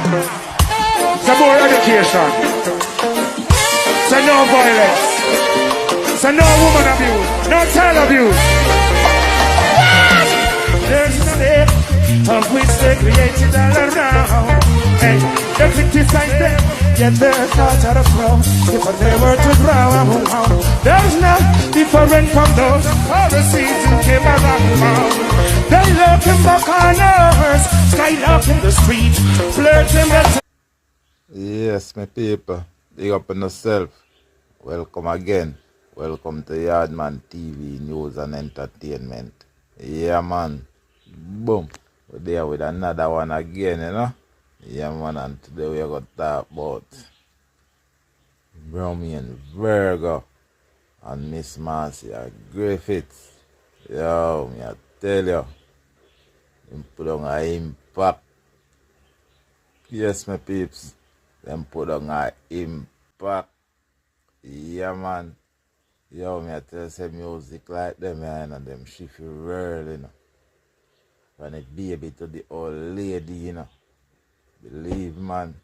Some more education. So no violence. So no woman abuse. No child abuse. There's no day of which they created all around. Hey, they criticize them, yet their thoughts are from if they were to grow. There's no different from those Pharisees who came around. They look in the corners, skylark in the street, flirting with. Yes, my people, big up on yourself. Welcome again. Welcome to Yardman TV News and Entertainment. Yeah, man. Boom. We're there with another one again, you know. Yeah, man. And today we're going to talk about Romeo Virgo and Miss Marcia Griffiths. Yo, me I tell you. Them put on an impact. Yes, my peeps. Them put on an impact. Yeah, man. Yo, me I tell you, say music like them, man, and them shift you real, you know. From the baby to the old lady, you know. Believe, man.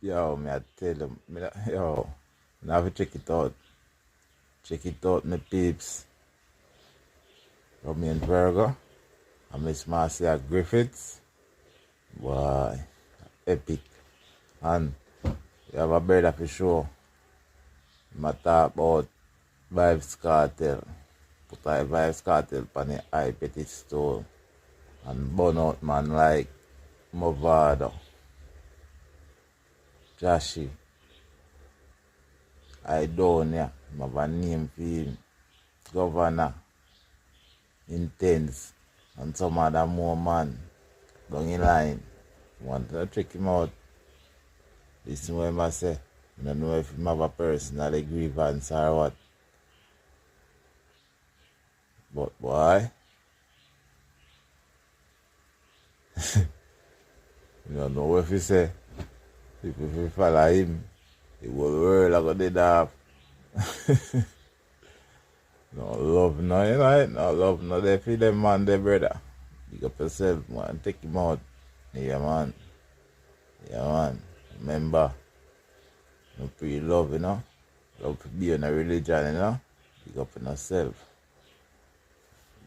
Yo, me I tell you, yo, I have to check it out. Check it out, my peeps. Romeo Virgo and Miss Marcia Griffiths. Boy, epic. And you have a brother for sure. I talk about Vybz Kartel. Put a Vybz Kartel on the high pedestal and burn out man like Mavado, Joshy. I don't have a name for him. Governor, Intense, and some other more man down in line. Want to check him out. This is what I say. I don't know if he have a personal grievance or what. But boy, you don't know if he say. If you follow him, the whole world are gonna die. No love, no, you know, no love, no. They feel them man, their brother. Pick up yourself, man, take him out. Yeah, man. Yeah, man. Remember, no pre love, you know. Love to be in a religion, you know. Pick up on yourself.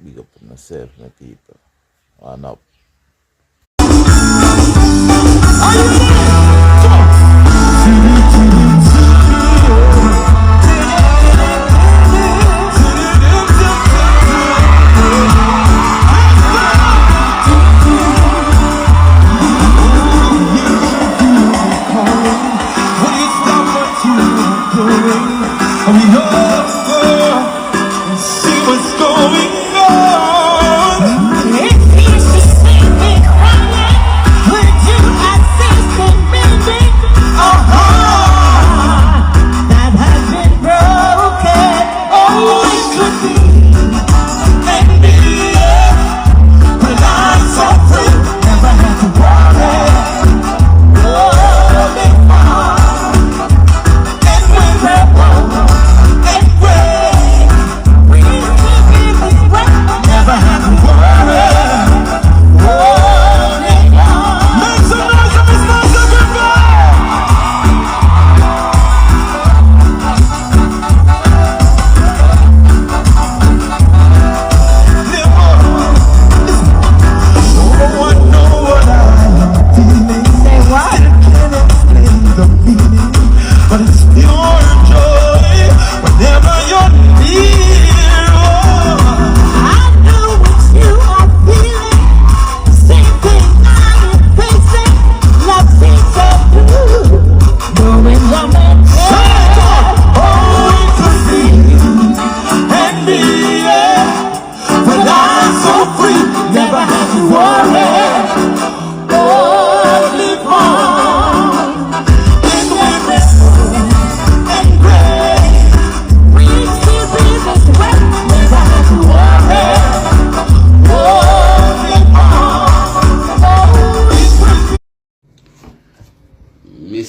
Big up on yourself, my people. One up.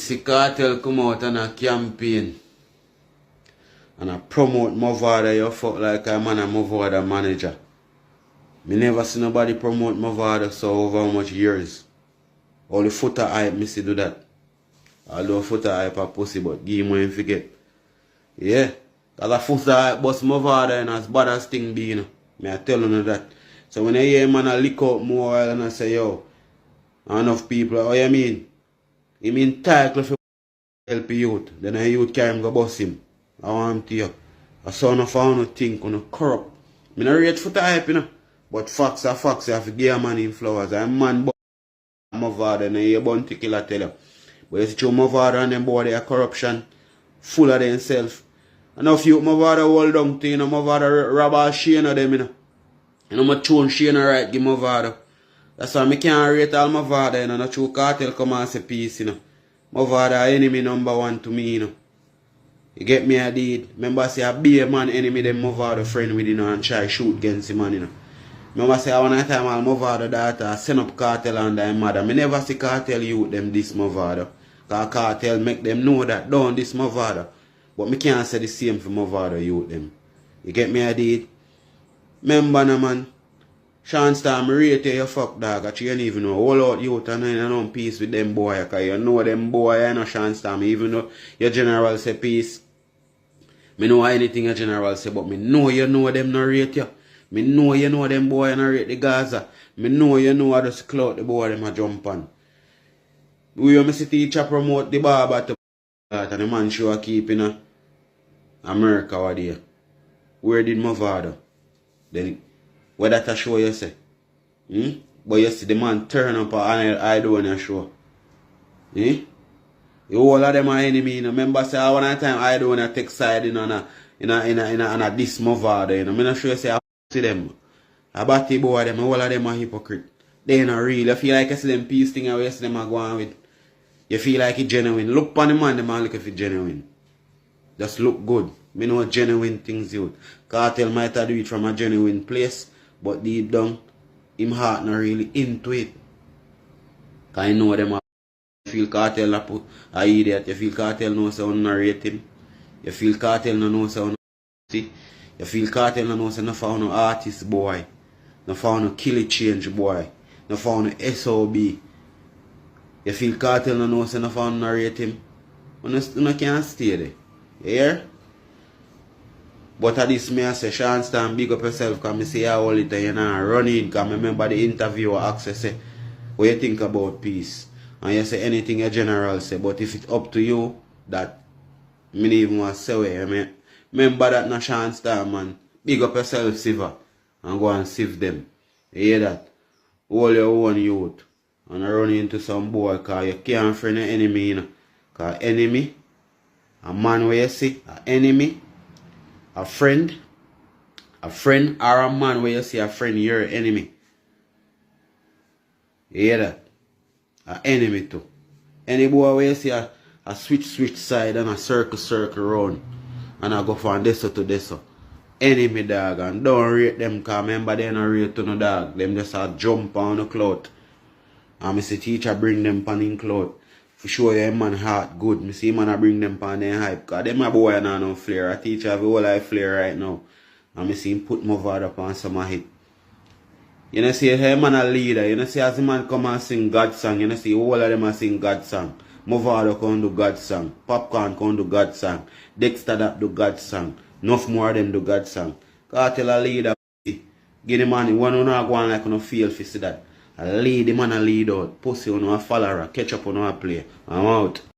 Marcia Kartel come out on a campaign and I promote Mavado. You fuck like a man and Mavado manager. Me never see nobody promote Mavado so over how much years. All the footer hype, me see do that. Although footer hype a pussy, but give him when forget. Yeah. Cause a footer hype bust Mavado and as bad as thing be, you know. Me I tell you that. So when I hear man a lick up more and I say, yo, enough people, what you mean? You mean title for help youth. Then a youth carry him go bust him. I want him to you. A son of a no think on corrupt. Me no rate footer hype, you know. But facts are facts, you have to give a man in flowers. I'm man Mavado and you born to kill, I tell you. But you see through Mavado and them boy, they are corruption, full of themselves. And if you Mavado hold down to, you know, Mavado rob all Shane of them, you know. You know, my tune Shane right, give Mavado. That's why I can't rate all Mavado, you know, not true Cartel come and say peace, you know. Mavado enemy number one to me, you know. You get me, I did. Remember I say a beer man enemy, them Mavado friend with, you know, and try shoot against him, man, you know. Remember say one time all Mavado daughter send up Cartel and their mother. Me never see Cartel youth them this Mavado. Cause Cartel make them know that don't this Mavado. But me can't say the same for Mavado youth them. You get me, I did. Remember no man. Sean Star, me rate you fuck dog. Cause you don't even know. All out youth and you know peace with them boy. Cause you know them boy, you know Sean Star. Me even though your general say peace. Me know anything your general say, but me know you know them no rate you. Me know you know them boy and rate the Gaza. Me know you know how to clout the boy them a jump on. We me see teacher promote the barber to and the man show a keep in America what there. Where did Mavado? Then what that a show you say? But you see the man turn up and I do on a show. The whole of them are enemy, you know. Remember say one time I do on a take side in a this Mavado, you know. Me not sure say see them. About the boy them, all of them are hypocrite. They not real. You feel like you see them peace thing and you see them are going with. You feel like it's genuine. Look upon the man, the man look if it's genuine. Just look good. Me know genuine things you. Cartel might have do it from a genuine place, but deep down, him heart not really into it. Cause I know them are feel Cartel a put a idiot. You feel Cartel know say on narrate him. You feel Cartel no know say on see. You feel Cartel no know say no found no artist boy. No found no kill it change boy. No found no SOB. You feel Cartel no know say no found narrate him. You can't stay there. You hear? But at this me I say Sean Stan big up yourself because I say all the time you know running because I remember the interviewer asked say what you think about peace. And you say anything a general say, but if it's up to you that me don't even want to say what you mean. Remember that na Sean Star man. Big up yourself, Siva. And go and sieve them. You hear that? Hold your own youth. And run into some boy because you can't friend an enemy, you know. Because enemy, a man where you see, an enemy, a friend or a man where you see a friend, you're an enemy. You hear that? An enemy too. Any boy where you see a switch side and a circle round. And I go from this to this. Enemy dog. And don't rate them because remember they don't rate to no dog. Them just a jump on the clout. And I see teacher bring them pan in clout. For sure your man heart good. I see man I bring them pan in hype. Because them a boy and no flare. A teacher have a whole life flare right now. And I see him put Mavado up on some hit. You know see hey man a leader. You know see as the man come and sing God song. You know see all of them a sing God song. Mavado come do God song. Popcorn come do God song. Dexter that do God song. Enough more of them do God song. Cartel a leader. Give the man one who not go on like no feel for see that. A lead the man a lead out. Pussy on a follower. Catch up on a play. I'm out.